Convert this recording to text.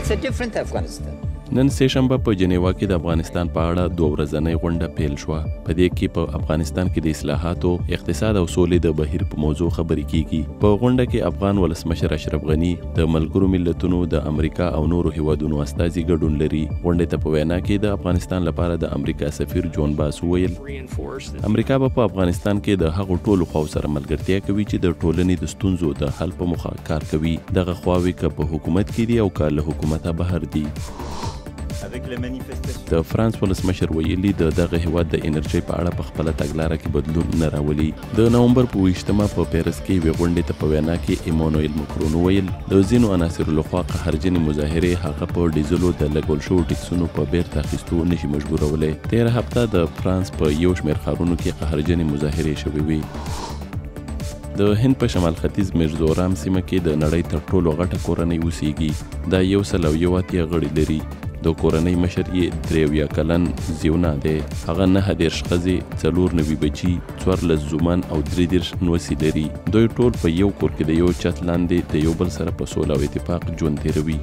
It's a different Afghanistan. نن سهشنبه په جینوا کې د افغانستان په اړه 2 ورځنۍ غونډه پیل شوه. په دې کې په افغانستان کې د اصلاحاتو، اقتصاد او سولې د بهیر په موضوع خبرې کیږي. په غونډه کې افغان ولسمشر اشرف غنی د ملګرو ملتونو د امریکا او نورو هیوادونو استازي ګډون لري. غونډې ته په وینا کې د افغانستان لپاره د امریکا سفیر جون باس ویل امریکا په افغانستان کې د هغو ټولو خواو سره ملګرتیا کوي چې د ټولنې د ستونزو د حل په موخه کار کوي. دغه خواوې که په حکومت کې دي او که له حکومته بهر دي. د فرانس ولسمشر ویلي دغه هیواد د انرژۍ په اړه په خپله تګلاره کې بدلون نه راولي. د نومبر په 20مه په پیرس کې یوې غونډې ته په وینا کې ایمونویل مکرون ویل د ځینو عناصرو لخوا قهرجنې مظاهرې هغه په ډیزلو د لګول شوو ټکسونو په بیرته اخیستو نشي مجبورولی. تېره هفته د فرانس په یو شمېر ښارونو کې قهرجنې مظاهرې شوې وي. د هند په شمال ختیځ میرزورام سیمه کې د نړۍ تر ټولو غټه کورنۍ اوسیږي. دا 181 غړي لري. د کورنۍ مشر یې 83 کلن زیونا دی. هغه 29 ښځې، 94 بچي، 14 زومن او 33 نوسي لري. دوی ټول په یو کور کې د یو چت لاندې د یو بل سره په سوله او اتفاق ژوند تیروي.